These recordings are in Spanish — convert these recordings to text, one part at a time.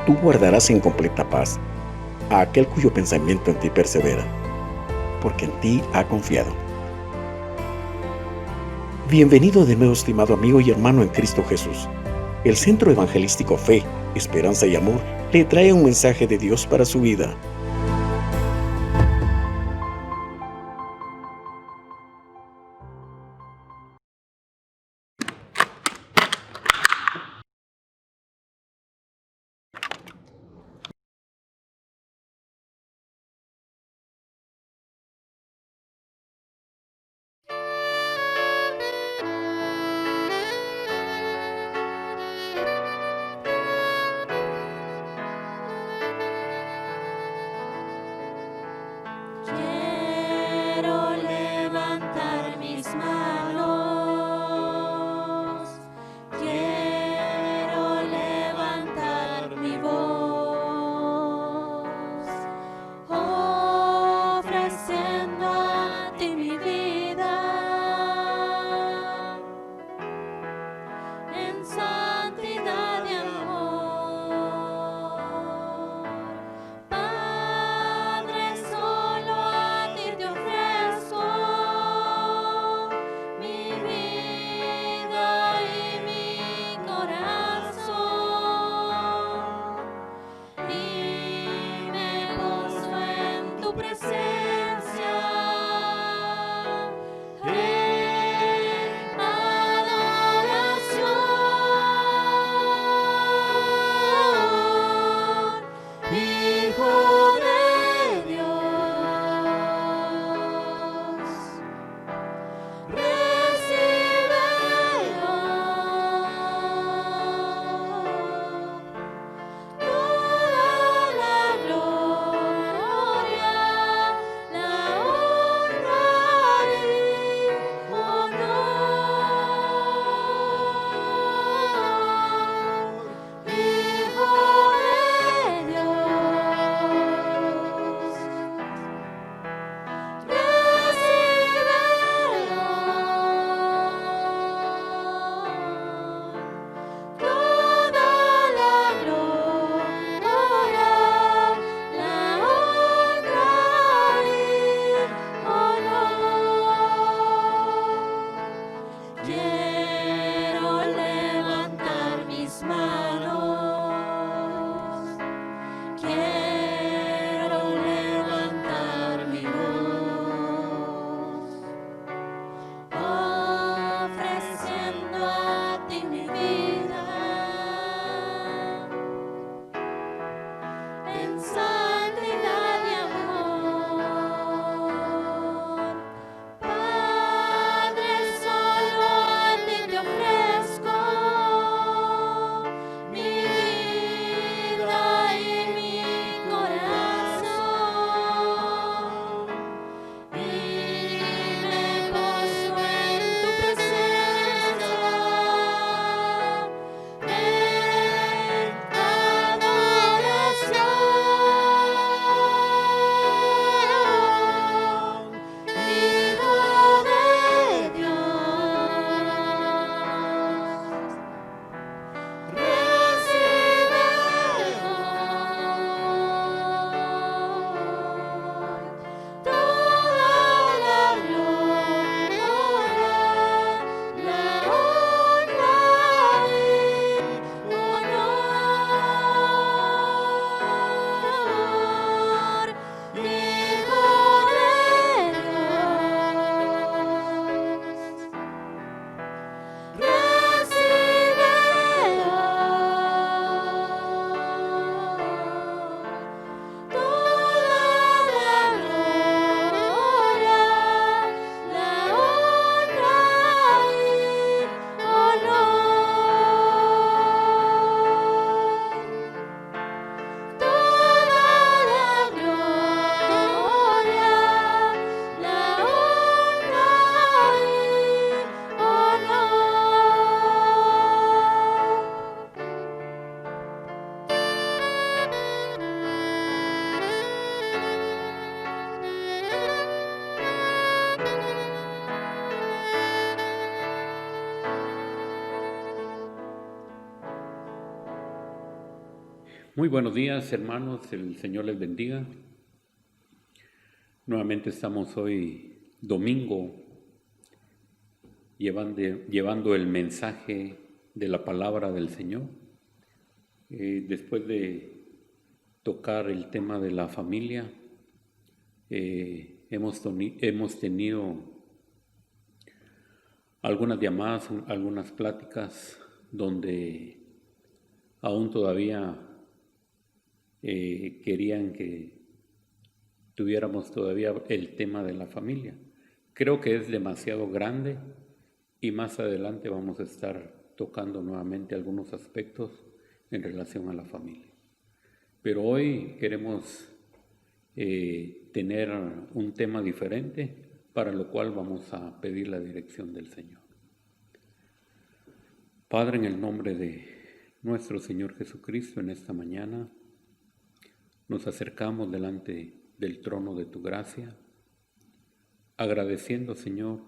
Tú guardarás en completa paz a aquel cuyo pensamiento en ti persevera, porque en ti ha confiado. Bienvenido de nuevo, estimado amigo y hermano en Cristo Jesús. El Centro Evangelístico Fe, Esperanza y Amor le trae un mensaje de Dios para su vida. Muy buenos días, hermanos, el Señor les bendiga. Nuevamente estamos hoy domingo llevando el mensaje de la palabra del Señor. Después de tocar el tema de la familia, hemos tenido algunas llamadas, algunas pláticas donde aún todavía querían que tuviéramos todavía el tema de la familia. Creo que es demasiado grande y más adelante vamos a estar tocando nuevamente algunos aspectos en relación a la familia. Pero hoy queremos tener un tema diferente, para lo cual vamos a pedir la dirección del Señor. Padre, en el nombre de nuestro Señor Jesucristo, en esta mañana nos acercamos delante del trono de tu gracia, agradeciendo, Señor,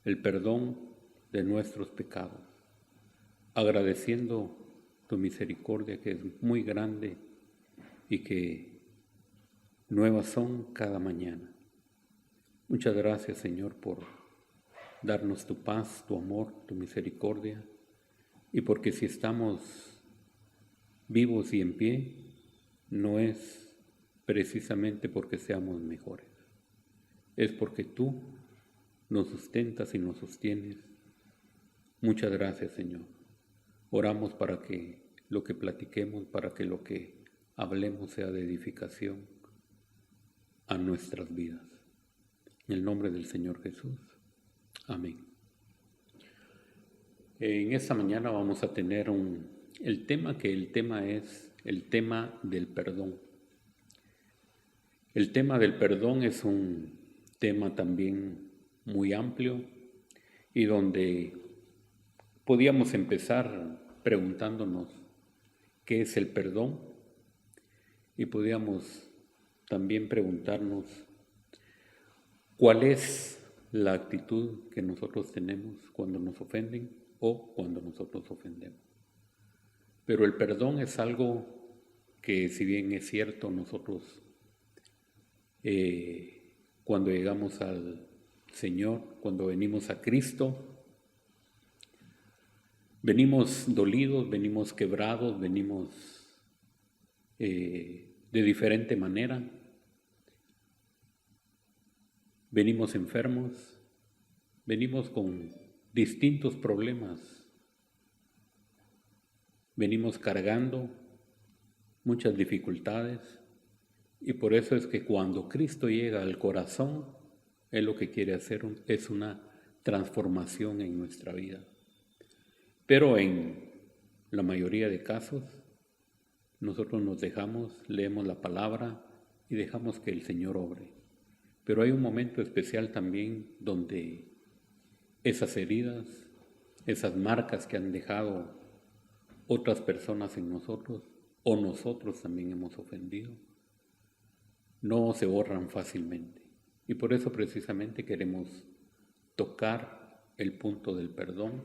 el perdón de nuestros pecados, agradeciendo tu misericordia que es muy grande y que nuevas son cada mañana. Muchas gracias, Señor, por darnos tu paz, tu amor, tu misericordia, y porque si estamos vivos y en pie, no es precisamente porque seamos mejores, es porque tú nos sustentas y nos sostienes. Muchas gracias, Señor. Oramos para que lo que platiquemos, para que lo que hablemos sea de edificación a nuestras vidas. En el nombre del Señor Jesús. Amén. En esta mañana vamos a tener el tema es el tema del perdón. El tema del perdón es un tema también muy amplio y donde podíamos empezar preguntándonos qué es el perdón y podíamos también preguntarnos cuál es la actitud que nosotros tenemos cuando nos ofenden o cuando nosotros ofendemos. Pero el perdón es algo que, si bien es cierto, nosotros cuando llegamos al Señor, cuando venimos a Cristo, venimos dolidos, venimos quebrados, venimos de diferente manera, venimos enfermos, venimos con distintos problemas, venimos cargando muchas dificultades, y por eso es que cuando Cristo llega al corazón, Él lo que quiere hacer es una transformación en nuestra vida. Pero en la mayoría de casos, nosotros nos leemos la palabra y dejamos que el Señor obre. Pero hay un momento especial también donde esas heridas, esas marcas que han dejado otras personas en nosotros, o nosotros también hemos ofendido, no se borran fácilmente. Y por eso precisamente queremos tocar el punto del perdón.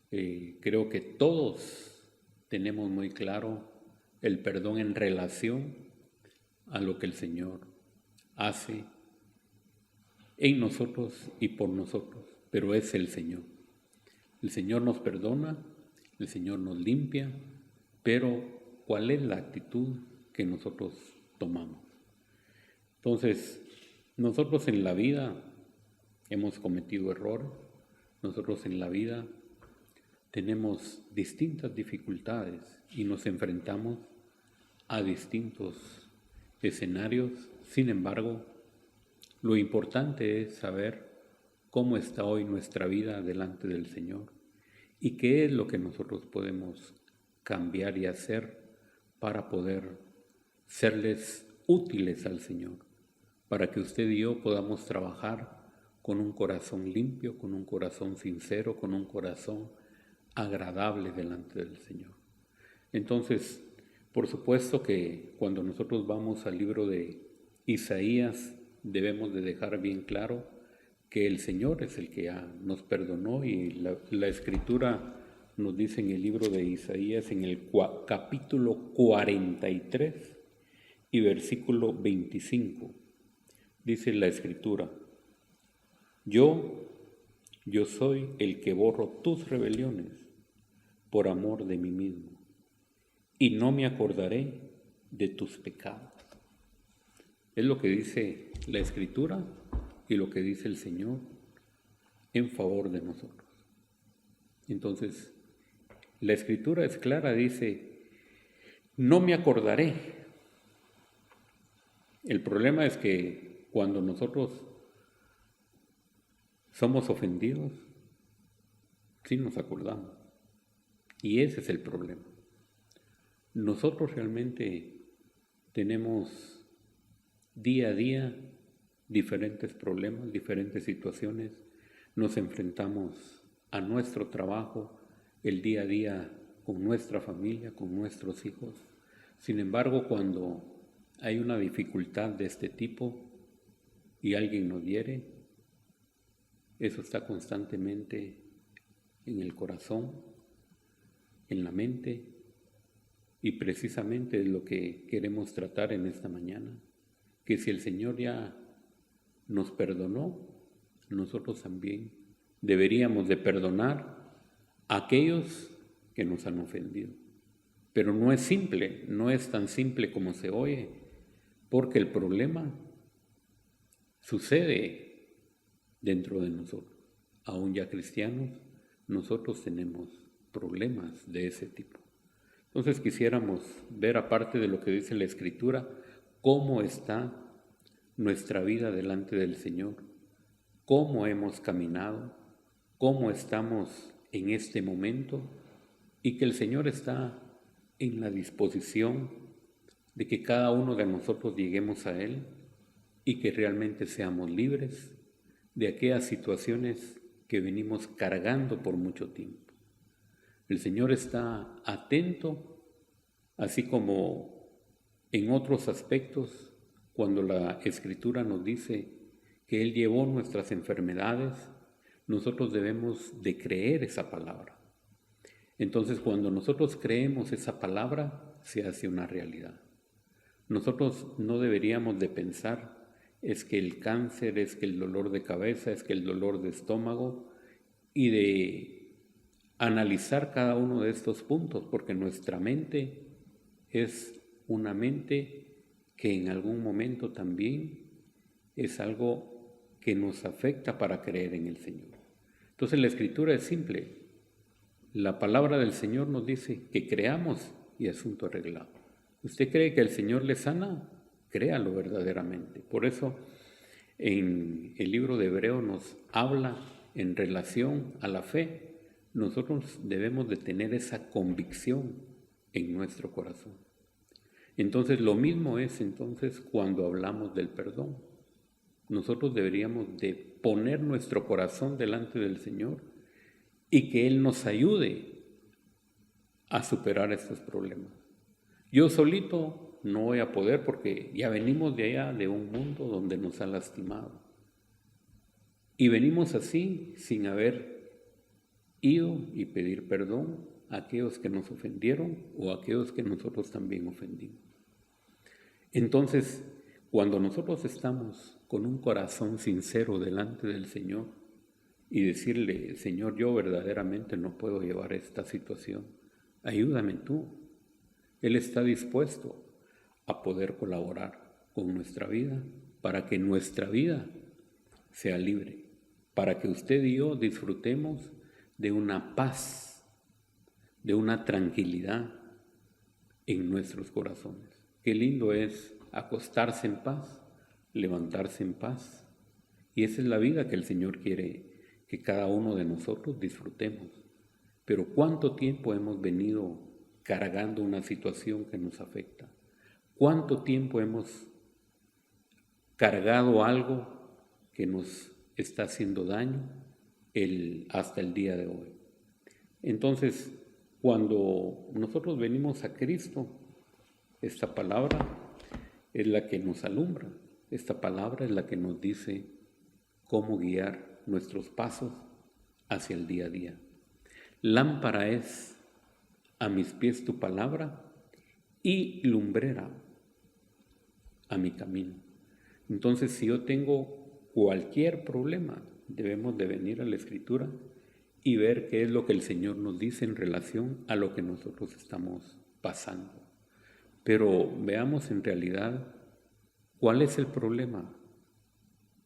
Creo que todos tenemos muy claro el perdón en relación a lo que el Señor hace en nosotros y por nosotros, pero es el Señor. El Señor nos perdona, el Señor nos limpia, pero ¿cuál es la actitud que nosotros tomamos? Entonces, nosotros en la vida hemos cometido errores, nosotros en la vida tenemos distintas dificultades y nos enfrentamos a distintos escenarios. Sin embargo, lo importante es saber cómo está hoy nuestra vida delante del Señor y qué es lo que nosotros podemos cambiar y hacer para poder serles útiles al Señor, para que usted y yo podamos trabajar con un corazón limpio, con un corazón sincero, con un corazón agradable delante del Señor. Entonces, por supuesto que cuando nosotros vamos al libro de Isaías, debemos de dejar bien claro que el Señor es el que ya nos perdonó, y la Escritura nos dice en el libro de Isaías, en el capítulo 43 y versículo 25, dice la Escritura: Yo soy el que borro tus rebeliones por amor de mí mismo, y no me acordaré de tus pecados. Es lo que dice la Escritura y lo que dice el Señor en favor de nosotros. Entonces, la Escritura es clara, dice: no me acordaré. El problema es que cuando nosotros somos ofendidos, sí nos acordamos. Y ese es el problema. Nosotros realmente tenemos día a día diferentes problemas, diferentes situaciones. Nos enfrentamos a nuestro trabajo, el día a día con nuestra familia, con nuestros hijos. Sin embargo, cuando hay una dificultad de este tipo y alguien nos hiere, eso está constantemente en el corazón, en la mente, y precisamente es lo que queremos tratar en esta mañana, que si el Señor ya nos perdonó, nosotros también deberíamos de perdonar a aquellos que nos han ofendido. Pero no es simple, no es tan simple como se oye, porque el problema sucede dentro de nosotros. Aún ya cristianos, nosotros tenemos problemas de ese tipo. Entonces quisiéramos ver, aparte de lo que dice la Escritura, cómo está nuestra vida delante del Señor, cómo hemos caminado, cómo estamos en este momento, y que el Señor está en la disposición de que cada uno de nosotros lleguemos a Él y que realmente seamos libres de aquellas situaciones que venimos cargando por mucho tiempo. El Señor está atento, así como en otros aspectos, cuando la Escritura nos dice que Él llevó nuestras enfermedades, nosotros debemos de creer esa palabra. Entonces, cuando nosotros creemos esa palabra, se hace una realidad. Nosotros no deberíamos de pensar, es que el cáncer, es que el dolor de cabeza, es que el dolor de estómago, y de analizar cada uno de estos puntos, porque nuestra mente es una mente que en algún momento también es algo que nos afecta para creer en el Señor. Entonces la Escritura es simple. La palabra del Señor nos dice que creamos y asunto arreglado. ¿Usted cree que el Señor le sana? Créalo verdaderamente. Por eso en el libro de Hebreo nos habla en relación a la fe. Nosotros debemos de tener esa convicción en nuestro corazón. Entonces lo mismo es entonces cuando hablamos del perdón. Nosotros deberíamos de poner nuestro corazón delante del Señor y que Él nos ayude a superar estos problemas. Yo solito no voy a poder, porque ya venimos de allá, de un mundo donde nos ha lastimado. Y venimos así sin haber ido y pedir perdón a aquellos que nos ofendieron o a aquellos que nosotros también ofendimos. Entonces, cuando nosotros estamos con un corazón sincero delante del Señor y decirle: Señor, yo verdaderamente no puedo llevar esta situación, ayúdame tú. Él está dispuesto a poder colaborar con nuestra vida para que nuestra vida sea libre, para que usted y yo disfrutemos de una paz, de una tranquilidad en nuestros corazones. Qué lindo es acostarse en paz, levantarse en paz. Y esa es la vida que el Señor quiere que cada uno de nosotros disfrutemos. Pero ¿cuánto tiempo hemos venido cargando una situación que nos afecta? ¿Cuánto tiempo hemos cargado algo que nos está haciendo daño hasta el día de hoy? Entonces, cuando nosotros venimos a Cristo, esta palabra es la que nos alumbra, esta palabra es la que nos dice cómo guiar nuestros pasos hacia el día a día. Lámpara es a mis pies tu palabra y lumbrera a mi camino. Entonces, si yo tengo cualquier problema, debemos de venir a la Escritura y ver qué es lo que el Señor nos dice en relación a lo que nosotros estamos pasando. Pero veamos en realidad cuál es el problema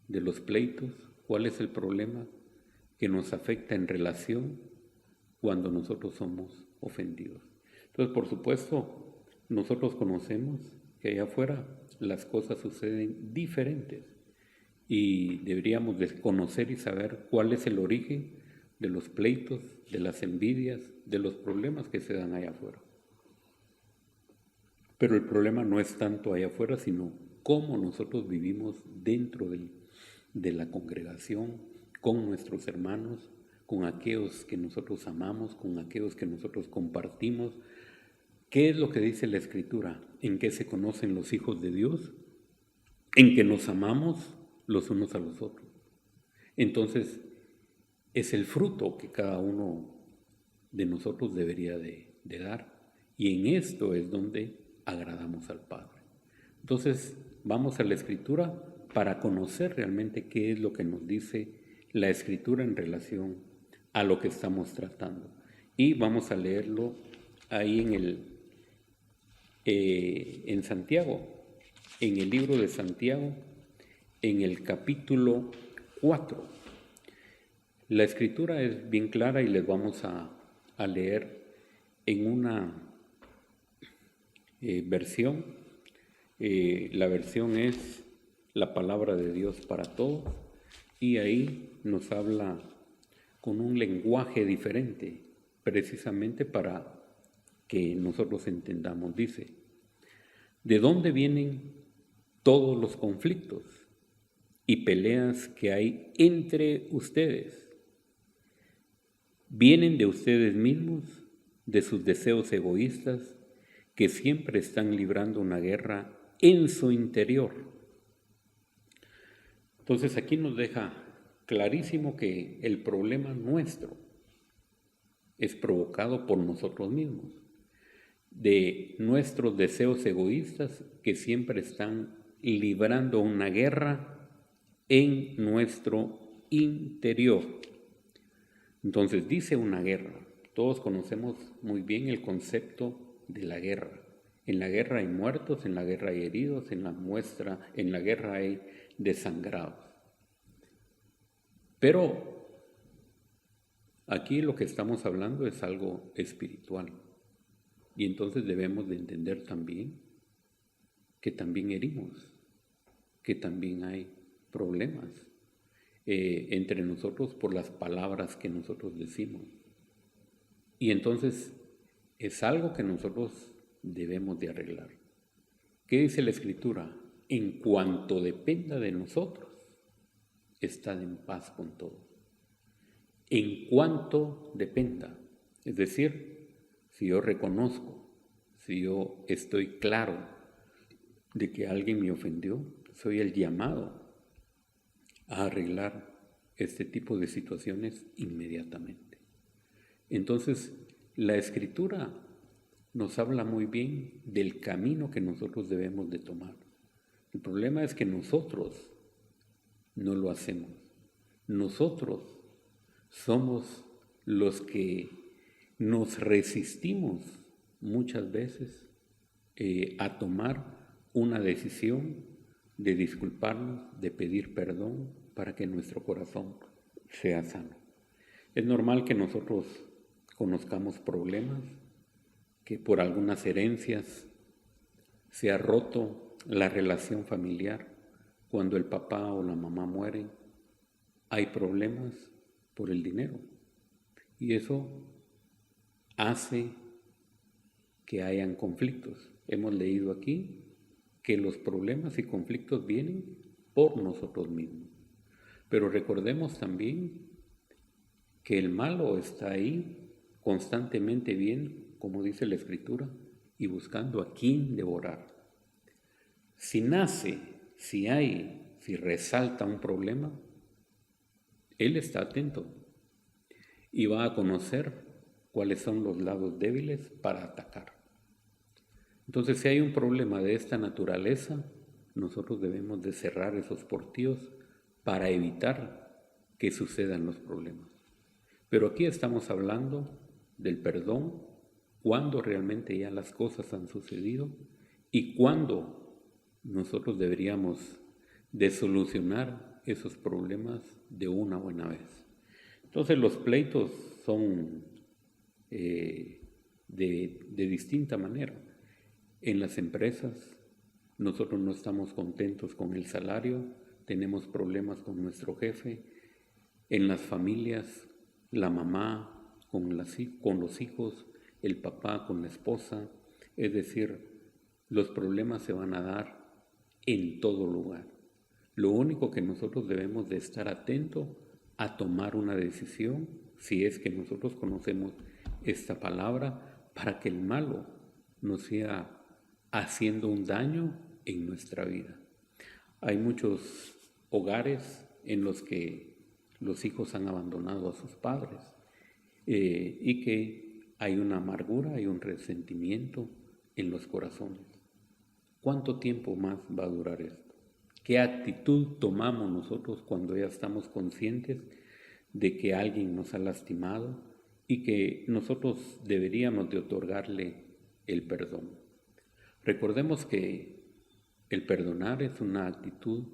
de los pleitos, cuál es el problema que nos afecta en relación cuando nosotros somos ofendidos. Entonces, por supuesto, nosotros conocemos que allá afuera las cosas suceden diferentes y deberíamos de conocer y saber cuál es el origen de los pleitos, de las envidias, de los problemas que se dan allá afuera. Pero el problema no es tanto allá afuera, sino cómo nosotros vivimos dentro de la congregación, con nuestros hermanos, con aquellos que nosotros amamos, con aquellos que nosotros compartimos. ¿Qué es lo que dice la Escritura? ¿En qué se conocen los hijos de Dios? En que nos amamos los unos a los otros. Entonces, es el fruto que cada uno de nosotros debería de dar. Y en esto es donde agradamos al Padre. Entonces, vamos a la Escritura para conocer realmente qué es lo que nos dice la Escritura en relación a lo que estamos tratando. Y vamos a leerlo ahí en Santiago, en el libro de Santiago, en el capítulo 4. La Escritura es bien clara y les vamos a leer en una versión. La versión es la palabra de Dios para todos y ahí nos habla con un lenguaje diferente, precisamente para que nosotros entendamos. Dice: ¿de dónde vienen todos los conflictos y peleas que hay entre ustedes? Vienen de ustedes mismos, de sus deseos egoístas, que siempre están librando una guerra en su interior. Entonces aquí nos deja clarísimo que el problema nuestro es provocado por nosotros mismos, de nuestros deseos egoístas que siempre están librando una guerra en nuestro interior. Entonces dice una guerra. Todos conocemos muy bien el concepto de la guerra. En la guerra hay muertos, en la guerra hay heridos, en la guerra hay desangrados. Pero aquí lo que estamos hablando es algo espiritual. Y entonces debemos de entender también que también herimos, que también hay problemas entre nosotros por las palabras que nosotros decimos. Y entonces es algo que nosotros debemos de arreglar. ¿Qué dice la Escritura? En cuanto dependa de nosotros, estad en paz con todos. En cuanto dependa, es decir, si yo reconozco, si yo estoy claro de que alguien me ofendió, soy el llamado a arreglar este tipo de situaciones inmediatamente. Entonces, la Escritura nos habla muy bien del camino que nosotros debemos de tomar. El problema es que nosotros no lo hacemos. Nosotros somos los que nos resistimos muchas veces a tomar una decisión de disculparnos, de pedir perdón para que nuestro corazón sea sano. Es normal que nosotros conozcamos problemas, que por algunas herencias se ha roto la relación familiar. Cuando el papá o la mamá mueren, hay problemas por el dinero. Y eso hace que hayan conflictos. Hemos leído aquí que los problemas y conflictos vienen por nosotros mismos. Pero recordemos también que el malo está ahí constantemente bien, como dice la Escritura, y buscando a quién devorar. Si nace, si resalta un problema, él está atento y va a conocer cuáles son los lados débiles para atacar. Entonces, si hay un problema de esta naturaleza, nosotros debemos de cerrar esos portillos para evitar que sucedan los problemas. Pero aquí estamos hablando del perdón cuando realmente ya las cosas han sucedido y cuando nosotros deberíamos de solucionar esos problemas de una buena vez. Entonces los pleitos son de distinta manera. En las empresas nosotros no estamos contentos con el salario, tenemos problemas con nuestro jefe. En las familias, la mamá con los hijos, el papá con la esposa. Es decir, los problemas se van a dar en todo lugar. Lo único que nosotros debemos de estar atentos a tomar una decisión, si es que nosotros conocemos esta palabra, para que el malo no sea haciendo un daño en nuestra vida. Hay muchos hogares en los que los hijos han abandonado a sus padres y que hay una amargura, hay un resentimiento en los corazones. ¿Cuánto tiempo más va a durar esto? ¿Qué actitud tomamos nosotros cuando ya estamos conscientes de que alguien nos ha lastimado y que nosotros deberíamos de otorgarle el perdón? Recordemos que el perdonar es una actitud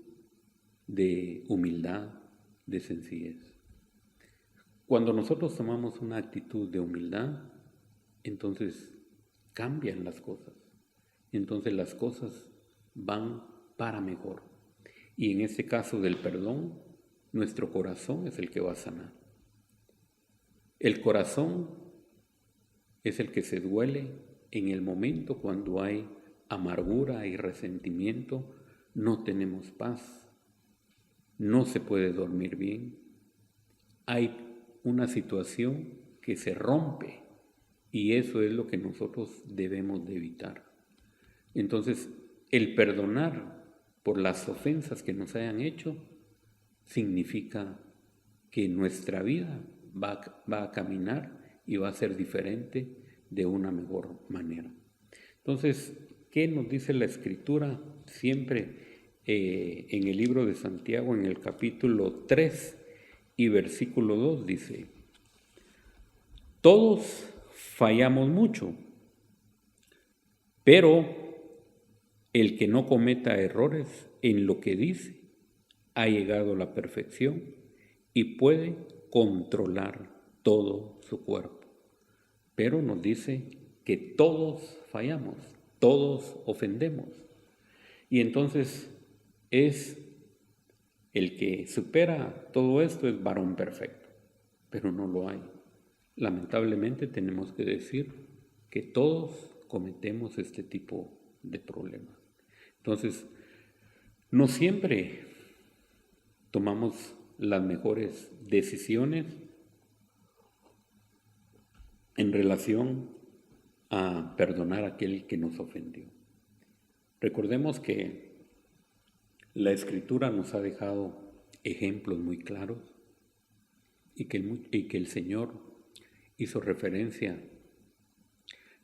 de humildad, de sencillez. Cuando nosotros tomamos una actitud de humildad, entonces cambian las cosas. Entonces las cosas van para mejor. Y en este caso del perdón, nuestro corazón es el que va a sanar. El corazón es el que se duele en el momento cuando hay amargura y resentimiento, no tenemos paz, no se puede dormir bien, hay una situación que se rompe y eso es lo que nosotros debemos de evitar. Entonces, el perdonar por las ofensas que nos hayan hecho significa que nuestra vida va a caminar y va a ser diferente de una mejor manera. Entonces, ¿qué nos dice la Escritura? Siempre en el libro de Santiago, en el capítulo 3 y versículo 2 dice: todos fallamos mucho, pero el que no cometa errores en lo que dice ha llegado a la perfección y puede controlar todo su cuerpo. Pero nos dice que todos fallamos, todos ofendemos. Y entonces es el que supera todo esto es varón perfecto, pero no lo hay. Lamentablemente tenemos que decir que todos cometemos este tipo de problemas. Entonces, no siempre tomamos las mejores decisiones en relación a perdonar a aquel que nos ofendió. Recordemos que la Escritura nos ha dejado ejemplos muy claros y que el Señor hizo referencia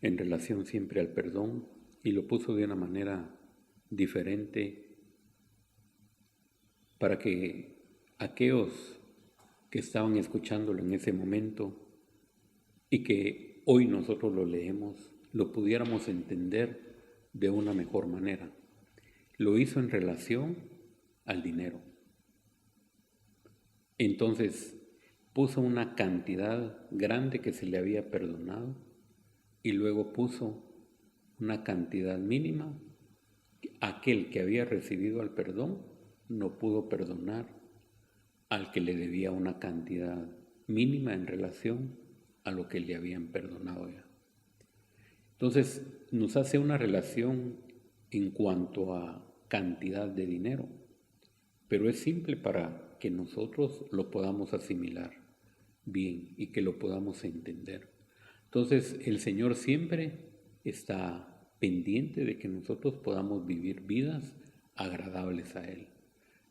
en relación siempre al perdón y lo puso de una manera diferente para que aquellos que estaban escuchándolo en ese momento y que hoy nosotros lo leemos, lo pudiéramos entender de una mejor manera. Lo hizo en relación al dinero. Entonces puso una cantidad grande que se le había perdonado y luego puso una cantidad mínima. Aquel que había recibido el perdón no pudo perdonar al que le debía una cantidad mínima en relación a lo que le habían perdonado ya. Entonces nos hace una relación en cuanto a cantidad de dinero, pero es simple para que nosotros lo podamos asimilar bien y que lo podamos entender. Entonces el Señor siempre está pendiente de que nosotros podamos vivir vidas agradables a Él.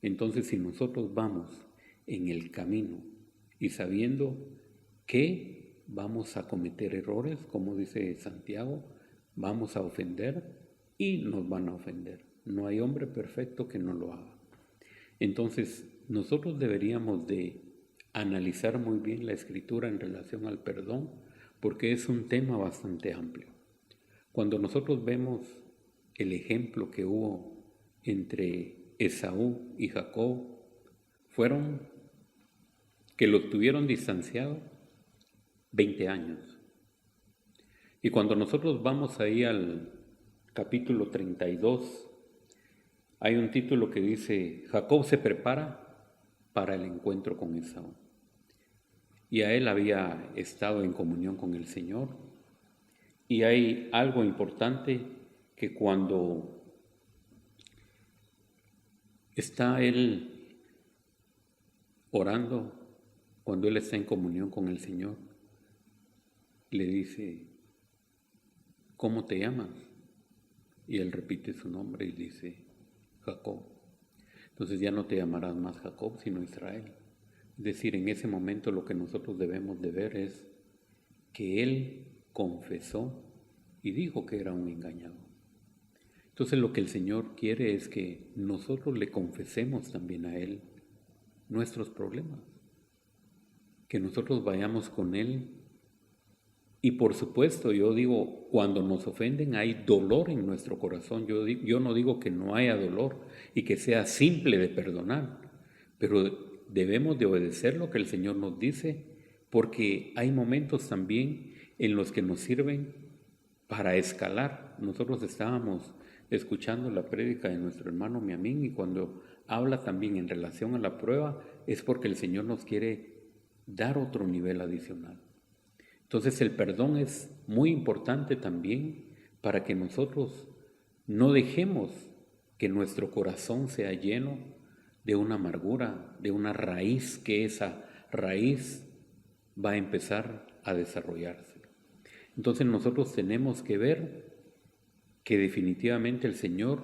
Entonces, si nosotros vamos en el camino y sabiendo que vamos a cometer errores, como dice Santiago, vamos a ofender y nos van a ofender. No hay hombre perfecto que no lo haga. Entonces, nosotros deberíamos de analizar muy bien la Escritura en relación al perdón, porque es un tema bastante amplio. Cuando nosotros vemos el ejemplo que hubo entre Esaú y Jacob, fueron que los tuvieron distanciados 20 años. Y cuando nosotros vamos ahí al capítulo 32, hay un título que dice, Jacob se prepara para el encuentro con Esaú. Y a él había estado en comunión con el Señor. Y hay algo importante que cuando está él orando, cuando él está en comunión con el Señor, le dice, ¿cómo te llamas? Y él repite su nombre y dice, Jacob. Entonces ya no te llamarás más Jacob, sino Israel. Es decir, en ese momento lo que nosotros debemos de ver es que él confesó y dijo que era un engañador. Entonces lo que el Señor quiere es que nosotros le confesemos también a Él nuestros problemas, que nosotros vayamos con Él. Y por supuesto, yo digo, cuando nos ofenden hay dolor en nuestro corazón. Yo no digo que no haya dolor y que sea simple de perdonar, pero debemos de obedecer lo que el Señor nos dice, porque hay momentos también en los que nos sirven para escalar. Nosotros estábamos escuchando la prédica de nuestro hermano Miamín y cuando habla también en relación a la prueba es porque el Señor nos quiere dar otro nivel adicional. Entonces el perdón es muy importante también para que nosotros no dejemos que nuestro corazón sea lleno de una amargura, de una raíz, que esa raíz va a empezar a desarrollarse. Entonces nosotros tenemos que ver que definitivamente el Señor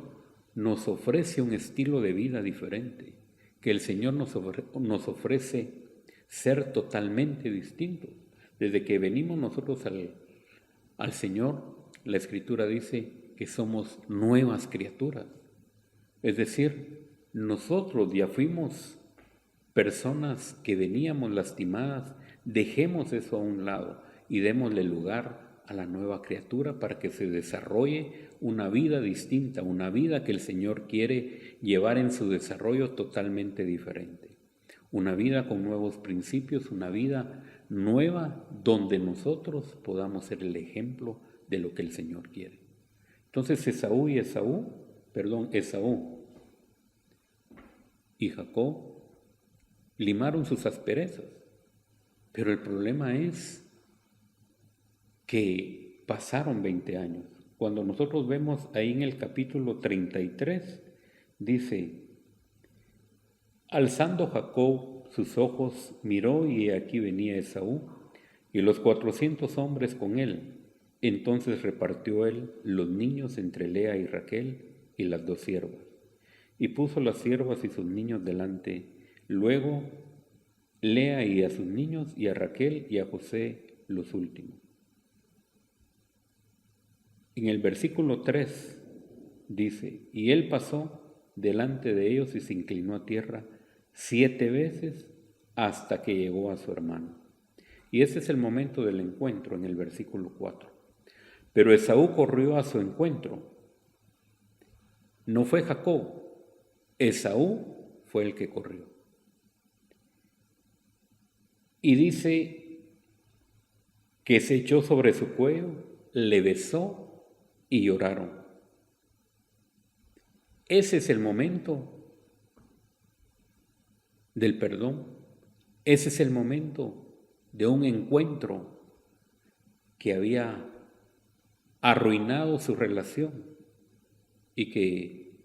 nos ofrece un estilo de vida diferente, que el Señor nos ofrece ser totalmente distintos. Desde que venimos nosotros al Señor, la Escritura dice que somos nuevas criaturas. Es decir, nosotros ya fuimos personas que veníamos lastimadas, dejemos eso a un lado y démosle lugar a la nueva criatura para que se desarrolle una vida distinta, una vida que el Señor quiere llevar en su desarrollo totalmente diferente. Una vida con nuevos principios, una vida nueva donde nosotros podamos ser el ejemplo de lo que el Señor quiere. Entonces Esaú y Jacob limaron sus asperezas, pero el problema es que pasaron 20 años. Cuando nosotros vemos ahí en el capítulo 33, dice, alzando Jacob sus ojos, miró y aquí venía Esaú, y los 400 hombres con él. Entonces repartió él los niños entre Lea y Raquel y las 2 siervas, y puso las siervas y sus niños delante. Luego Lea y a sus niños, y a Raquel y a José los últimos. En el versículo 3 dice, y él pasó delante de ellos y se inclinó a tierra 7 veces hasta que llegó a su hermano. Y ese es el momento del encuentro en el versículo 4. Pero Esaú corrió a su encuentro. No fue Jacob, Esaú fue el que corrió. Y dice que se echó sobre su cuello, le besó y lloraron. Ese es el momento del perdón. Ese es el momento de un encuentro que había arruinado su relación y que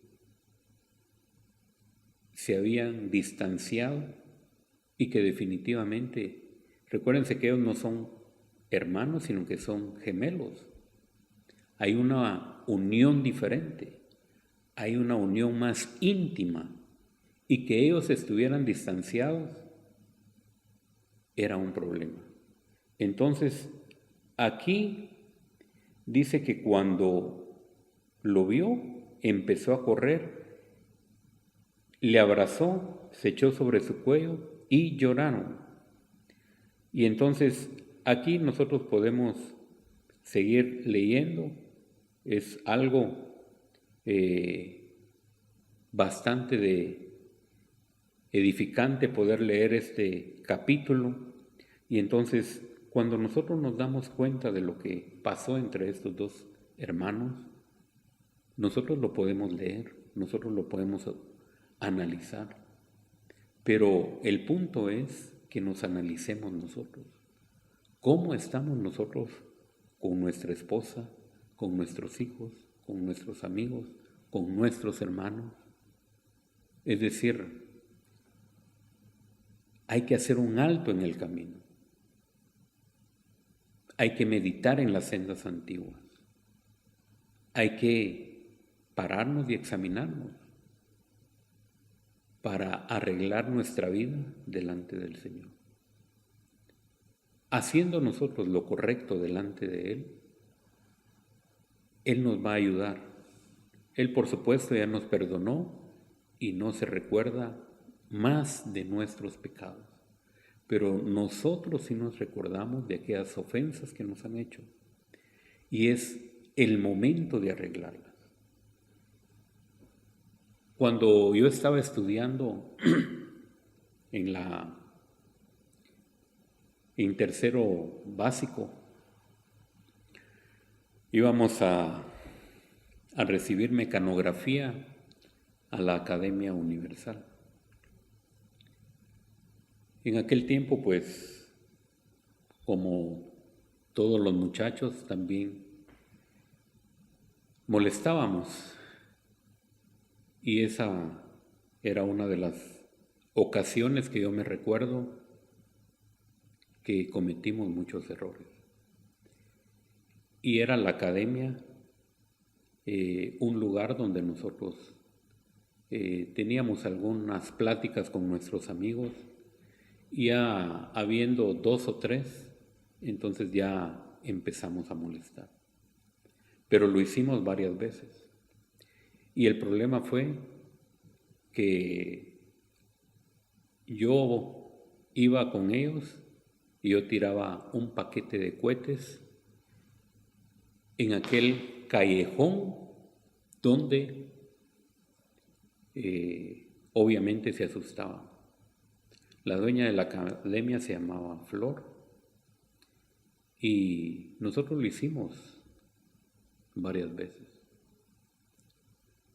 se habían distanciado y que definitivamente, recuérdense que ellos no son hermanos, sino que son gemelos. Hay una unión diferente, hay una unión más íntima, y que ellos estuvieran distanciados era un problema. Entonces, aquí dice que cuando lo vio, empezó a correr, le abrazó, se echó sobre su cuello y lloraron. Y entonces aquí nosotros podemos seguir leyendo. Es algo bastante edificante poder leer este capítulo. Y entonces, cuando nosotros nos damos cuenta de lo que pasó entre estos dos hermanos, nosotros lo podemos leer, nosotros lo podemos analizar. Pero el punto es que nos analicemos nosotros. ¿Cómo estamos nosotros con nuestra esposa, con nuestros hijos, con nuestros amigos, con nuestros hermanos? Es decir, hay que hacer un alto en el camino. Hay que meditar en las sendas antiguas. Hay que pararnos y examinarnos para arreglar nuestra vida delante del Señor. Haciendo nosotros lo correcto delante de Él nos va a ayudar. Él, por supuesto, ya nos perdonó y no se recuerda más de nuestros pecados. Pero nosotros sí nos recordamos de aquellas ofensas que nos han hecho. Y es el momento de arreglarlas. Cuando yo estaba estudiando en tercero básico, íbamos a recibir mecanografía a la Academia Universal. En aquel tiempo, pues, como todos los muchachos, también molestábamos. Y esa era una de las ocasiones que yo me recuerdo que cometimos muchos errores. Y era la academia, un lugar donde nosotros teníamos algunas pláticas con nuestros amigos, y ya habiendo 2 o 3, entonces ya empezamos a molestar. Pero lo hicimos varias veces. Y el problema fue que yo iba con ellos y yo tiraba un paquete de cohetes en aquel callejón donde obviamente se asustaban. La dueña de la academia se llamaba Flor y nosotros lo hicimos varias veces.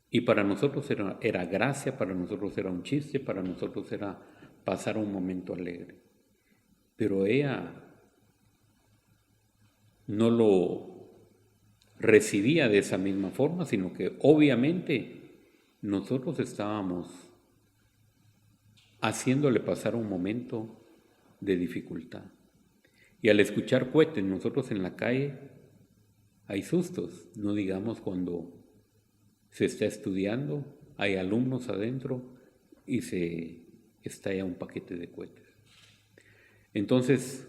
Y para nosotros era gracia, para nosotros era un chiste, para nosotros era pasar un momento alegre. Pero ella no lo recibía de esa misma forma, sino que obviamente nosotros estábamos haciéndole pasar un momento de dificultad. Y al escuchar cohetes, nosotros en la calle hay sustos, no digamos cuando se está estudiando, hay alumnos adentro y se estalla un paquete de cohetes. Entonces,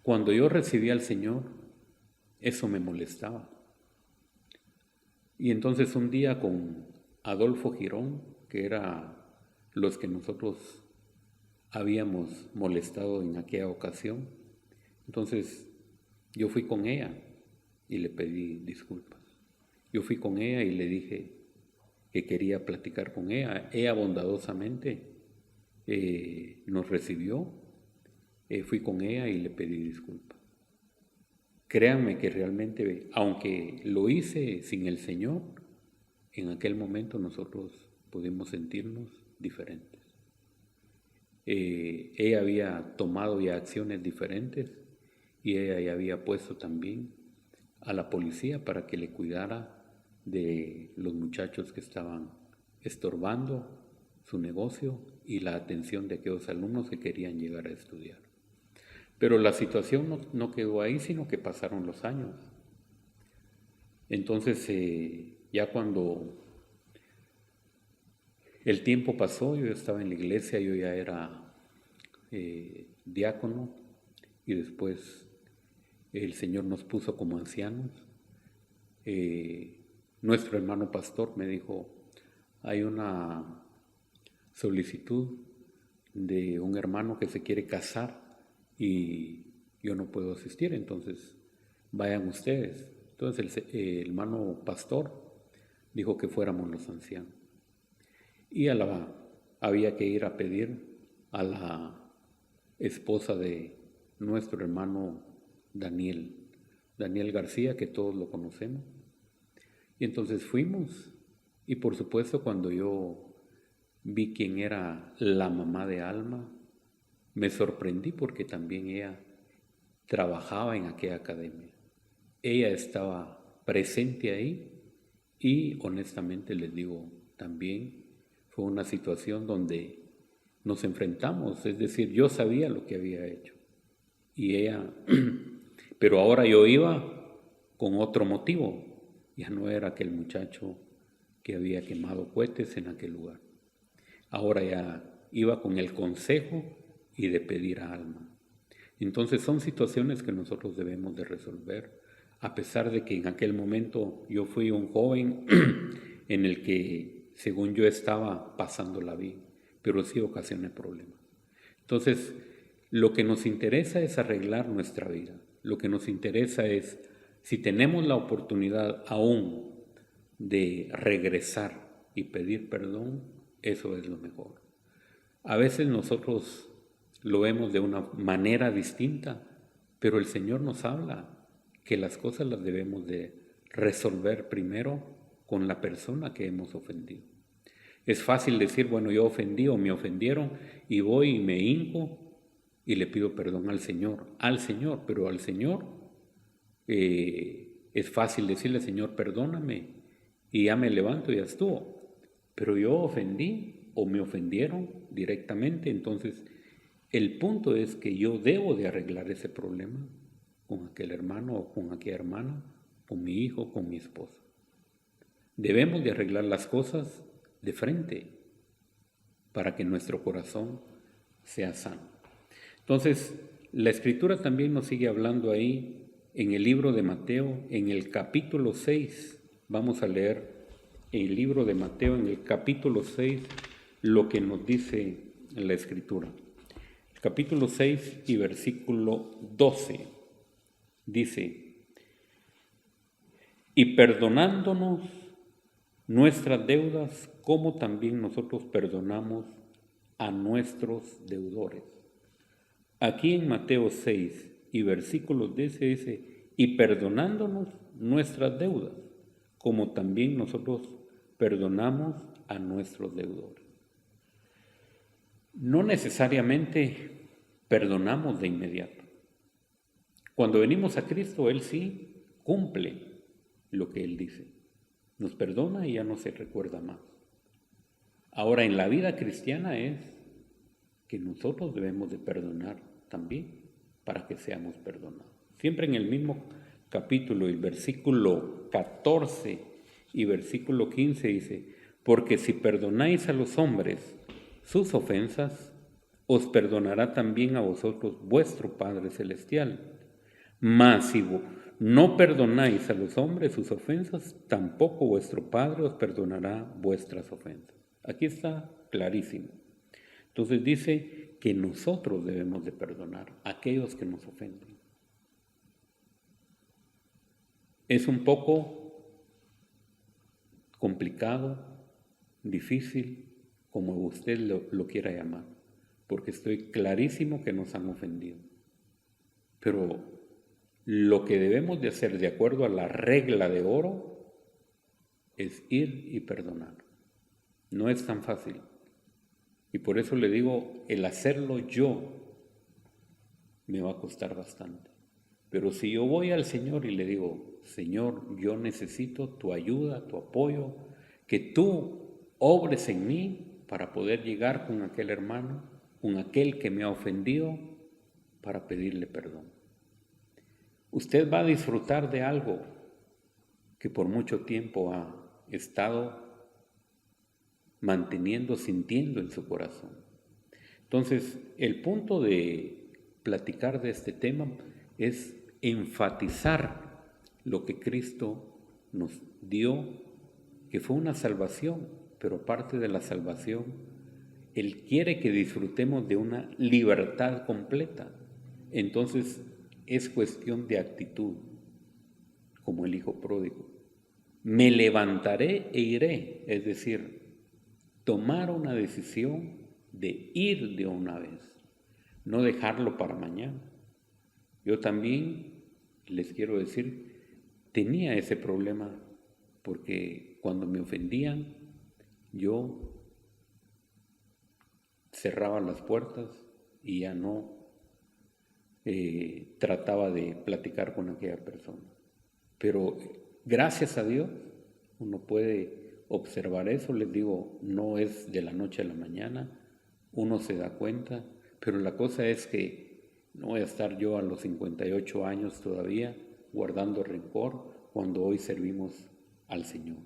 cuando yo recibí al Señor, eso me molestaba. Y entonces un día con Adolfo Girón, que era los que nosotros habíamos molestado en aquella ocasión, entonces yo fui con ella y le pedí disculpas. Yo fui con ella y le dije que quería platicar con ella. Ella bondadosamente nos recibió. Fui con ella y le pedí disculpas. Créanme que realmente, aunque lo hice sin el Señor, en aquel momento nosotros pudimos sentirnos diferentes. Ella había tomado ya acciones diferentes y ella ya había puesto también a la policía para que le cuidara de los muchachos que estaban estorbando su negocio y la atención de aquellos alumnos que querían llegar a estudiar. Pero la situación no quedó ahí, sino que pasaron los años. Entonces, ya cuando el tiempo pasó, yo estaba en la iglesia, yo ya era diácono, y después el Señor nos puso como ancianos. Nuestro hermano pastor me dijo, hay una solicitud de un hermano que se quiere casar y yo no puedo asistir, entonces vayan ustedes. Entonces el hermano pastor dijo que fuéramos los ancianos. Y había que ir a pedir a la esposa de nuestro hermano Daniel García, que todos lo conocemos. Y entonces fuimos, y por supuesto cuando yo vi quién era la mamá de Alma, me sorprendí porque también ella trabajaba en aquella academia. Ella estaba presente ahí y honestamente les digo, también fue una situación donde nos enfrentamos, es decir, yo sabía lo que había hecho y ella, pero ahora yo iba con otro motivo, ya no era aquel muchacho que había quemado cohetes en aquel lugar, ahora ya iba con el consejo y de pedir a Alma. Entonces son situaciones que nosotros debemos de resolver, a pesar de que en aquel momento yo fui un joven en el que según yo estaba pasándola bien, pero sí ocasioné problemas. Entonces, lo que nos interesa es arreglar nuestra vida. Lo que nos interesa es, si tenemos la oportunidad aún de regresar y pedir perdón, eso es lo mejor. A veces nosotros lo vemos de una manera distinta, pero el Señor nos habla que las cosas las debemos de resolver primero con la persona que hemos ofendido. Es fácil decir, bueno, yo ofendí o me ofendieron y voy y me hinco y le pido perdón al Señor, pero al Señor es fácil decirle, Señor, perdóname y ya me levanto y ya estuvo. Pero yo ofendí o me ofendieron directamente, entonces el punto es que yo debo de arreglar ese problema con aquel hermano o con aquella hermana, con mi hijo, con mi esposa. Debemos de arreglar las cosas de frente para que nuestro corazón sea sano. Entonces, la Escritura también nos sigue hablando ahí en el libro de Mateo, en el capítulo 6. Vamos a leer el libro de Mateo en el capítulo 6, lo que nos dice la Escritura. Capítulo 6 y versículo 12 dice, y perdonándonos nuestras deudas, como también nosotros perdonamos a nuestros deudores. Aquí en Mateo 6 y versículo 10 dice, y perdonándonos nuestras deudas, como también nosotros perdonamos a nuestros deudores. No necesariamente perdonamos de inmediato. Cuando venimos a Cristo, Él sí cumple lo que Él dice. Nos perdona y ya no se recuerda más. Ahora, en la vida cristiana es que nosotros debemos de perdonar también para que seamos perdonados. Siempre en el mismo capítulo, el versículo 14 y versículo 15 dice, porque si perdonáis a los hombres sus ofensas, os perdonará también a vosotros vuestro Padre Celestial. Mas si no perdonáis a los hombres sus ofensas, tampoco vuestro Padre os perdonará vuestras ofensas. Aquí está clarísimo. Entonces dice que nosotros debemos de perdonar a aquellos que nos ofenden. Es un poco complicado, difícil, como usted lo quiera llamar, porque estoy clarísimo que nos han ofendido. Pero lo que debemos de hacer de acuerdo a la regla de oro es ir y perdonar. No es tan fácil. Y por eso le digo, el hacerlo yo me va a costar bastante. Pero si yo voy al Señor y le digo, Señor, yo necesito tu ayuda, tu apoyo, que tú obres en mí para poder llegar con aquel hermano, con aquel que me ha ofendido, para pedirle perdón. Usted va a disfrutar de algo que por mucho tiempo ha estado manteniendo, sintiendo en su corazón. Entonces, el punto de platicar de este tema es enfatizar lo que Cristo nos dio, que fue una salvación, pero parte de la salvación, Él quiere que disfrutemos de una libertad completa. Entonces es cuestión de actitud, como el hijo pródigo. Me levantaré e iré, es decir, tomar una decisión de ir de una vez, no dejarlo para mañana. Yo también les quiero decir, tenía ese problema porque cuando me ofendían, yo cerraba las puertas y ya no trataba de platicar con aquella persona. Pero gracias a Dios uno puede observar eso. Les digo, no es de la noche a la mañana, uno se da cuenta, pero la cosa es que no voy a estar yo a los 58 años todavía guardando rencor cuando hoy servimos al Señor.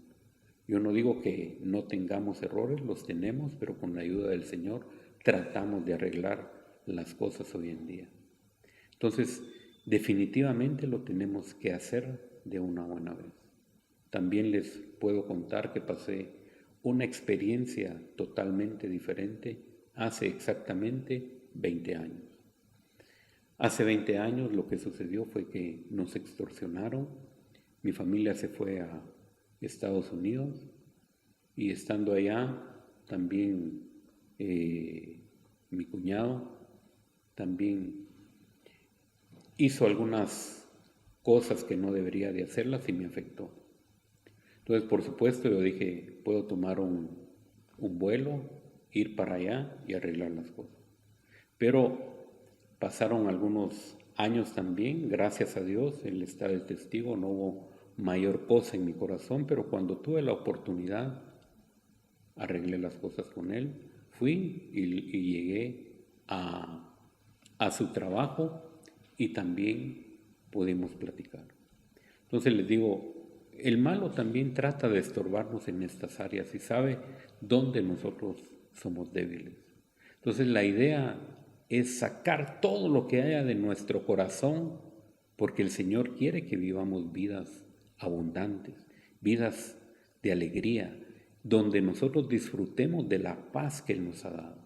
Yo no digo que no tengamos errores, los tenemos, pero con la ayuda del Señor tratamos de arreglar las cosas hoy en día. Entonces, definitivamente lo tenemos que hacer de una buena vez. También les puedo contar que pasé una experiencia totalmente diferente hace exactamente 20 años. Hace 20 años lo que sucedió fue que nos extorsionaron, mi familia se fue a Estados Unidos y estando allá también mi cuñado también hizo algunas cosas que no debería de hacerlas y me afectó. Entonces, por supuesto, yo dije, puedo tomar un vuelo, ir para allá y arreglar las cosas. Pero pasaron algunos años también, gracias a Dios, Él está de testigo, no hubo mayor cosa en mi corazón, pero cuando tuve la oportunidad, arreglé las cosas con Él, fui y llegué a su trabajo y también pudimos platicar. Entonces les digo, el malo también trata de estorbarnos en estas áreas y sabe dónde nosotros somos débiles. Entonces la idea es sacar todo lo que haya de nuestro corazón, porque el Señor quiere que vivamos vidas abundantes, vidas de alegría, donde nosotros disfrutemos de la paz que Él nos ha dado.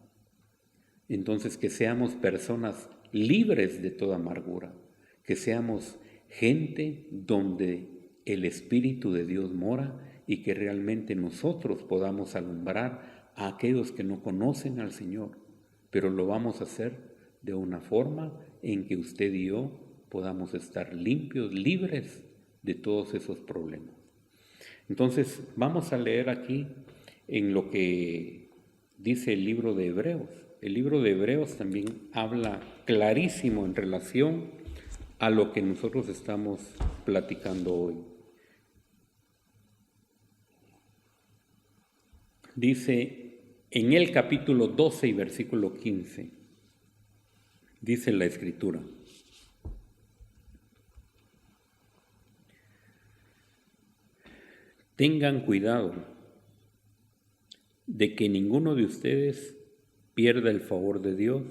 Entonces que seamos personas libres de toda amargura, que seamos gente donde el Espíritu de Dios mora y que realmente nosotros podamos alumbrar a aquellos que no conocen al Señor, pero lo vamos a hacer de una forma en que usted y yo podamos estar limpios, libres de todos esos problemas. Entonces vamos a leer aquí en lo que dice el libro de Hebreos. El libro de Hebreos también habla clarísimo en relación a lo que nosotros estamos platicando hoy. Dice en el capítulo 12 y versículo 15, dice la Escritura: tengan cuidado de que ninguno de ustedes pierda el favor de Dios,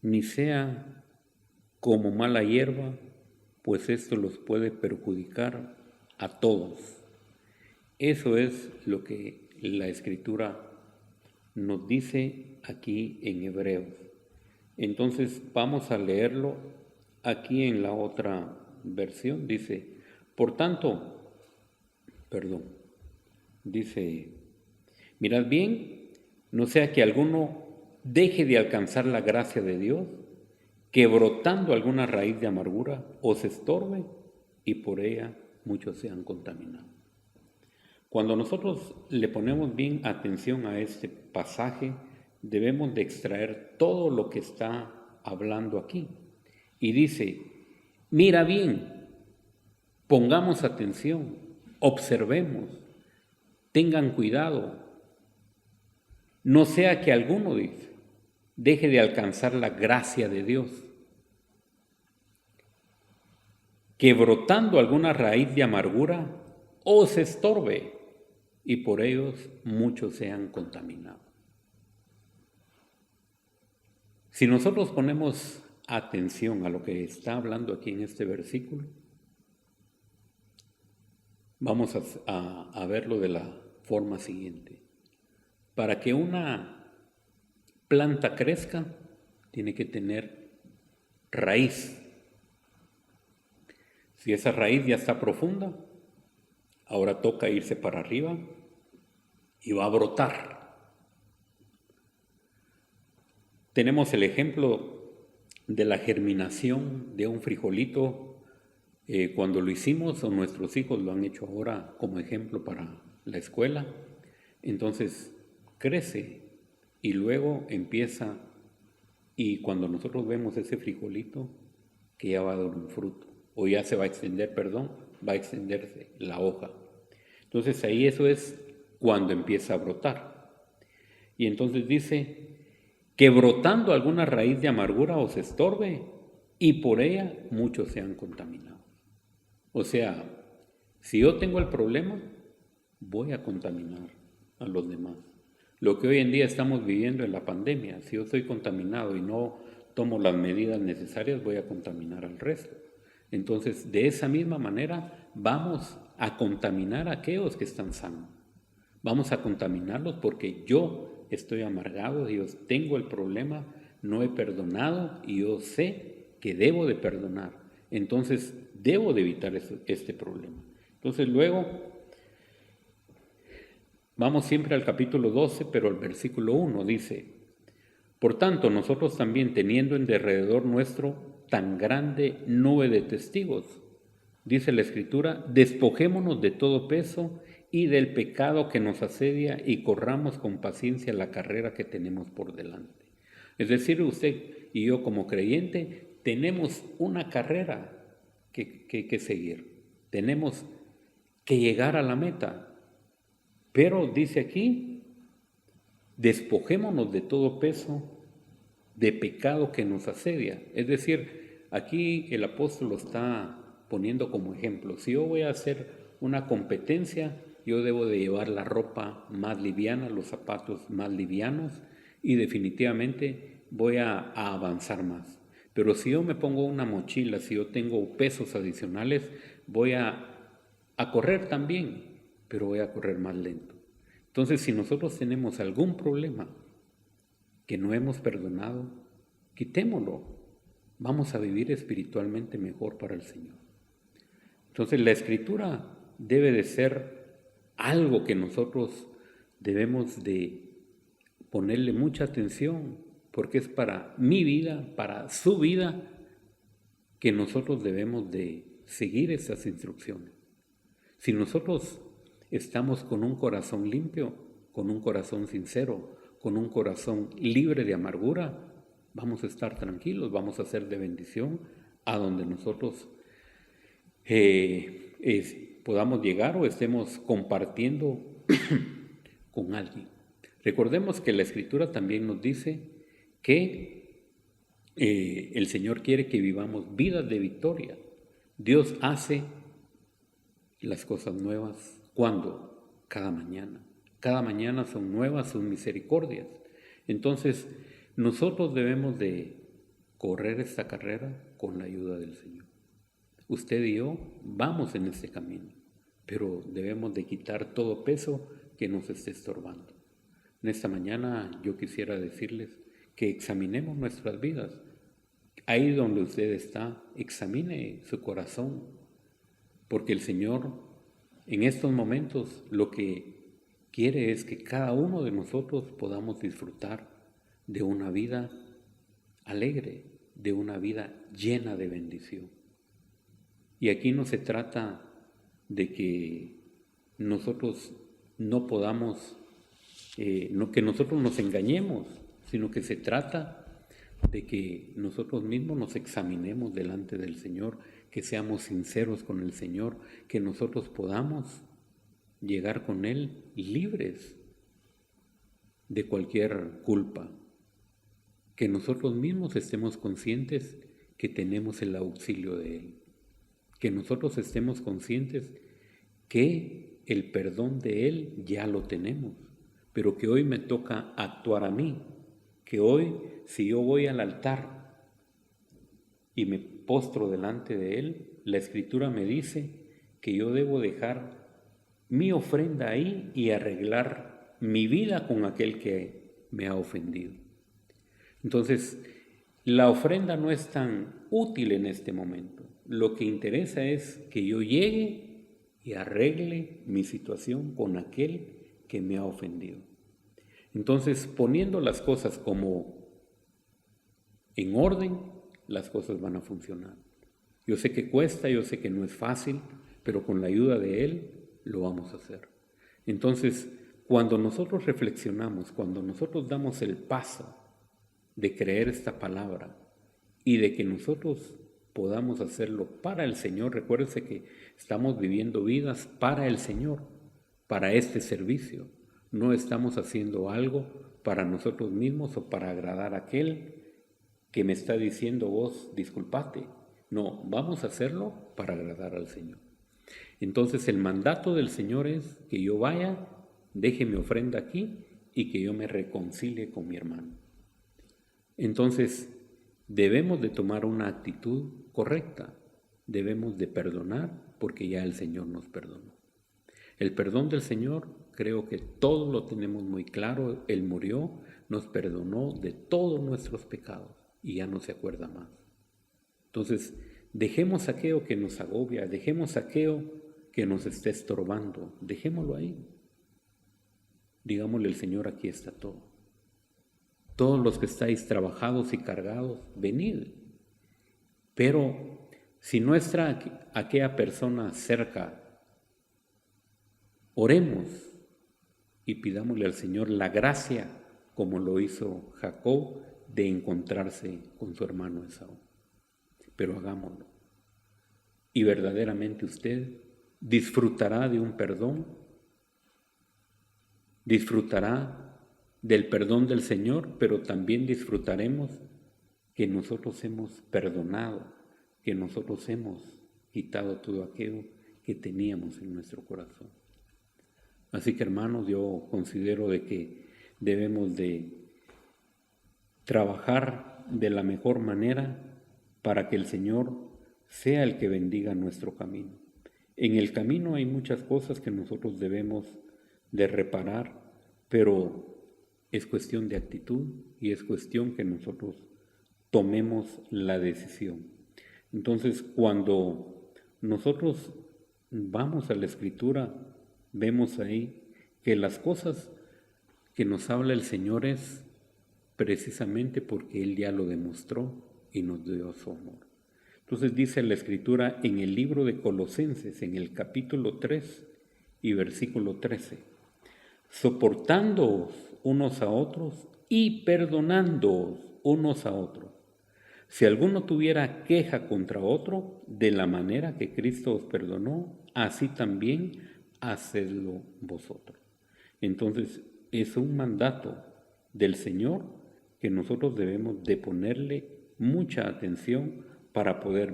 ni sea como mala hierba, pues esto los puede perjudicar a todos. Eso es lo que la Escritura nos dice aquí en Hebreos. Entonces vamos a leerlo aquí en la otra versión. Dice, dice, mirad bien, no sea que alguno deje de alcanzar la gracia de Dios, que brotando alguna raíz de amargura os estorbe y por ella muchos sean contaminados. Cuando nosotros le ponemos bien atención a este pasaje, debemos de extraer todo lo que está hablando aquí. Y dice, mira bien, pongamos atención, observemos, tengan cuidado, no sea que alguno, dice, deje de alcanzar la gracia de Dios, que brotando alguna raíz de amargura os estorbe y por ellos muchos sean contaminados. Si nosotros ponemos atención a lo que está hablando aquí en este versículo, vamos a verlo de la forma siguiente. Para que una planta crezca, tiene que tener raíz. Si esa raíz ya está profunda, ahora toca irse para arriba y va a brotar. Tenemos el ejemplo de la germinación de un frijolito cuando lo hicimos, o nuestros hijos lo han hecho ahora como ejemplo para la escuela. Entonces crece y luego empieza, y cuando nosotros vemos ese frijolito que ya va a dar un fruto, o ya se va a extender, va a extenderse la hoja. Entonces ahí eso es cuando empieza a brotar. Y entonces dice que brotando alguna raíz de amargura os estorbe y por ella muchos sean contaminados. O sea, si yo tengo el problema, voy a contaminar a los demás. Lo que hoy en día estamos viviendo en la pandemia, si yo estoy contaminado y no tomo las medidas necesarias, voy a contaminar al resto. Entonces, de esa misma manera, vamos a contaminar a aquellos que están sanos. Vamos a contaminarlos porque yo estoy amargado, yo tengo el problema, no he perdonado y yo sé que debo de perdonar. Entonces, debo de evitar este problema. Entonces, luego, vamos siempre al capítulo 12, pero el versículo 1 dice: por tanto, nosotros también, teniendo en derredor nuestro tan grande nube de testigos, dice la Escritura, despojémonos de todo peso y del pecado que nos asedia y corramos con paciencia la carrera que tenemos por delante. Es decir, usted y yo como creyente tenemos una carrera que seguir, tenemos que llegar a la meta, pero dice aquí, despojémonos de todo peso de pecado que nos asedia. Es decir, aquí el apóstol lo está poniendo como ejemplo. Si yo voy a hacer una competencia, yo debo de llevar la ropa más liviana, los zapatos más livianos y definitivamente voy a avanzar más. Pero si yo me pongo una mochila, si yo tengo pesos adicionales, voy a correr también, pero voy a correr más lento. Entonces, si nosotros tenemos algún problema que no hemos perdonado, quitémoslo. Vamos a vivir espiritualmente mejor para el Señor. Entonces, la Escritura debe de ser algo que nosotros debemos de ponerle mucha atención, porque es para mi vida, para su vida, que nosotros debemos de seguir esas instrucciones. Si nosotros estamos con un corazón limpio, con un corazón sincero, con un corazón libre de amargura, vamos a estar tranquilos, vamos a ser de bendición a donde nosotros podamos llegar o estemos compartiendo con alguien. Recordemos que la Escritura también nos dice que el Señor quiere que vivamos vidas de victoria. Dios hace las cosas nuevas. ¿Cuándo? Cada mañana. Cada mañana son nuevas sus misericordias. Entonces, nosotros debemos de correr esta carrera con la ayuda del Señor. Usted y yo vamos en este camino, pero debemos de quitar todo peso que nos esté estorbando. En esta mañana yo quisiera decirles que examinemos nuestras vidas. Ahí donde usted está, examine su corazón, porque el Señor en estos momentos lo que quiere es que cada uno de nosotros podamos disfrutar de una vida alegre, de una vida llena de bendición. Y aquí no se trata de que nosotros no podamos, no que nosotros nos engañemos, sino que se trata de que nosotros mismos nos examinemos delante del Señor, que seamos sinceros con el Señor, que nosotros podamos llegar con Él libres de cualquier culpa, que nosotros mismos estemos conscientes que tenemos el auxilio de Él, que nosotros estemos conscientes que el perdón de Él ya lo tenemos, pero que hoy me toca actuar a mí, que hoy si yo voy al altar y me postro delante de Él, la Escritura me dice que yo debo dejar mi ofrenda ahí y arreglar mi vida con aquel que me ha ofendido. Entonces, la ofrenda no es tan útil en este momento. Lo que interesa es que yo llegue y arregle mi situación con aquel que me ha ofendido. Entonces, poniendo las cosas como en orden, las cosas van a funcionar. Yo sé que cuesta, yo sé que no es fácil, pero con la ayuda de Él lo vamos a hacer. Entonces, cuando nosotros reflexionamos, cuando nosotros damos el paso de creer esta palabra y de que nosotros podamos hacerlo para el Señor, recuérdense que estamos viviendo vidas para el Señor, para este servicio. No estamos haciendo algo para nosotros mismos o para agradar a aquel que me está diciendo vos, disculpate. No, vamos a hacerlo para agradar al Señor. Entonces el mandato del Señor es que yo vaya, deje mi ofrenda aquí y que yo me reconcilie con mi hermano. Entonces debemos de tomar una actitud correcta, debemos de perdonar porque ya el Señor nos perdonó. El perdón del Señor, creo que todos lo tenemos muy claro. Él murió, nos perdonó de todos nuestros pecados y ya no se acuerda más. Entonces, dejemos aquello que nos agobia, dejemos aquello que nos esté estorbando, dejémoslo ahí. Digámosle al Señor, aquí está todo. Todos los que estáis trabajados y cargados, venid. Pero si no está aquella persona cerca, oremos y pidámosle al Señor la gracia, como lo hizo Jacob, de encontrarse con su hermano Esaú. Pero hagámoslo. Y verdaderamente usted disfrutará de un perdón, disfrutará del perdón del Señor, pero también disfrutaremos que nosotros hemos perdonado, que nosotros hemos quitado todo aquello que teníamos en nuestro corazón. Así que, hermanos, yo considero de que debemos de trabajar de la mejor manera para que el Señor sea el que bendiga nuestro camino. En el camino hay muchas cosas que nosotros debemos de reparar, pero es cuestión de actitud y es cuestión que nosotros tomemos la decisión. Entonces, cuando nosotros vamos a la Escritura, vemos ahí que las cosas que nos habla el Señor es precisamente porque Él ya lo demostró y nos dio su amor. Entonces dice la Escritura en el libro de Colosenses, en el capítulo 3 y versículo 13, soportándoos unos a otros y perdonándoos unos a otros. Si alguno tuviera queja contra otro, de la manera que Cristo os perdonó, así también hacedlo vosotros. Entonces es un mandato del Señor que nosotros debemos de ponerle mucha atención para poder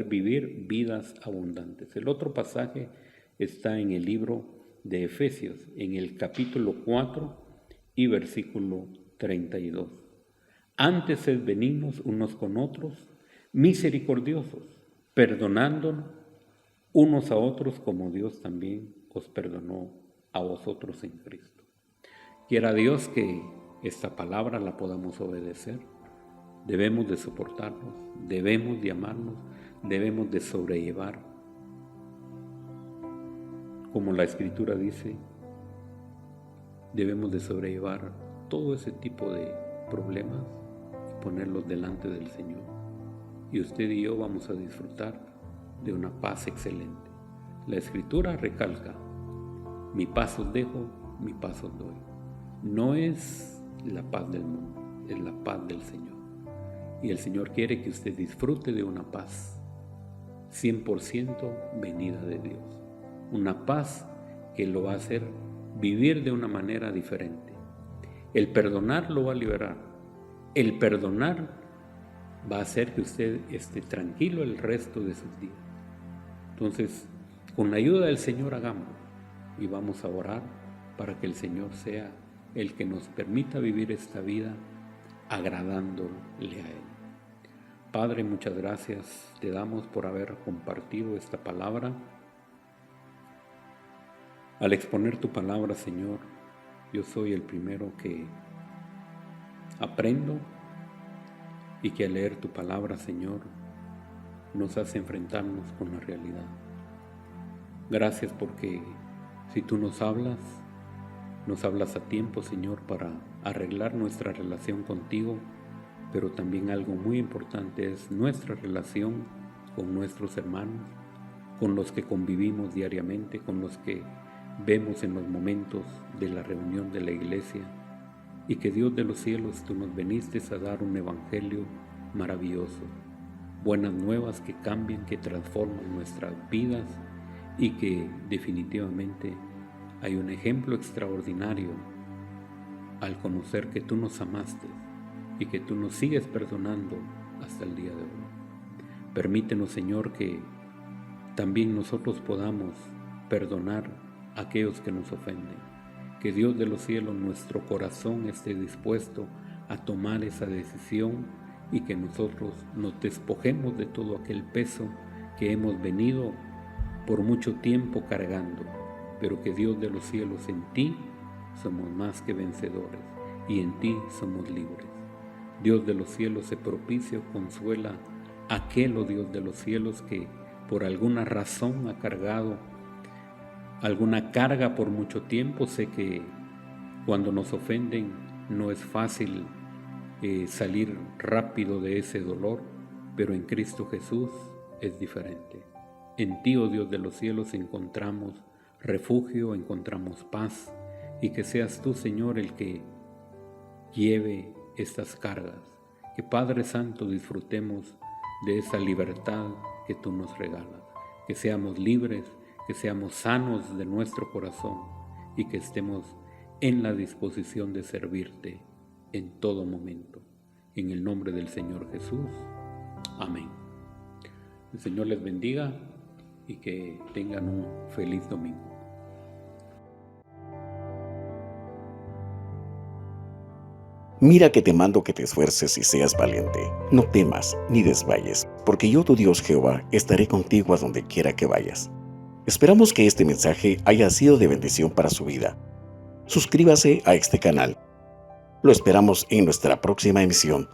vivir vidas abundantes. El otro pasaje está en el libro de Efesios, en el capítulo 4 y versículo 32. Antes sed benignos unos con otros, misericordiosos, perdonándonos unos a otros como Dios también os perdonó a vosotros en Cristo. Quiera Dios que esta palabra la podamos obedecer. Debemos de soportarnos, debemos de amarnos, debemos de sobrellevar. Como la Escritura dice, debemos de sobrellevar todo ese tipo de problemas y ponerlos delante del Señor. Y usted y yo vamos a disfrutar de una paz excelente. La Escritura recalca, mi paz os dejo, mi paz os doy. No es la paz del mundo, es la paz del Señor. Y el Señor quiere que usted disfrute de una paz 100% venida de Dios. Una paz que lo va a hacer vivir de una manera diferente. El perdonar lo va a liberar. El perdonar va a hacer que usted esté tranquilo el resto de sus días. Entonces, con la ayuda del Señor hagámoslo y vamos a orar para que el Señor sea el que nos permita vivir esta vida agradándole a Él. Padre, muchas gracias te damos por haber compartido esta palabra. Al exponer tu palabra, Señor, yo soy el primero que aprendo y que al leer tu palabra, Señor, nos hace enfrentarnos con la realidad. Gracias porque si tú nos hablas a tiempo, Señor, para arreglar nuestra relación contigo, pero también algo muy importante es nuestra relación con nuestros hermanos, con los que convivimos diariamente, con los que vemos en los momentos de la reunión de la iglesia, y que Dios de los cielos, tú nos viniste a dar un evangelio maravilloso, buenas nuevas que cambian, que transforman nuestras vidas y que definitivamente hay un ejemplo extraordinario al conocer que tú nos amaste y que tú nos sigues perdonando hasta el día de hoy. Permítenos, Señor, que también nosotros podamos perdonar a aquellos que nos ofenden. Que Dios de los cielos, nuestro corazón esté dispuesto a tomar esa decisión y que nosotros nos despojemos de todo aquel peso que hemos venido por mucho tiempo cargando, pero que Dios de los cielos, en ti somos más que vencedores y en ti somos libres. Dios de los cielos, se propicia o consuela a aquel, oh Dios de los cielos, que por alguna razón ha cargado alguna carga por mucho tiempo. Sé que cuando nos ofenden no es fácil salir rápido de ese dolor, pero en Cristo Jesús es diferente. En ti, oh Dios de los cielos, encontramos refugio, encontramos paz, y que seas tú, Señor, el que lleve estas cargas. Que Padre Santo, disfrutemos de esa libertad que tú nos regalas, que seamos libres, que seamos sanos de nuestro corazón y que estemos en la disposición de servirte en todo momento. En el nombre del Señor Jesús. Amén. El Señor les bendiga y que tengan un feliz domingo. Mira que te mando que te esfuerces y seas valiente. No temas ni desmayes, porque yo, tu Dios Jehová, estaré contigo a donde quiera que vayas. Esperamos que este mensaje haya sido de bendición para su vida. Suscríbase a este canal. Lo esperamos en nuestra próxima emisión.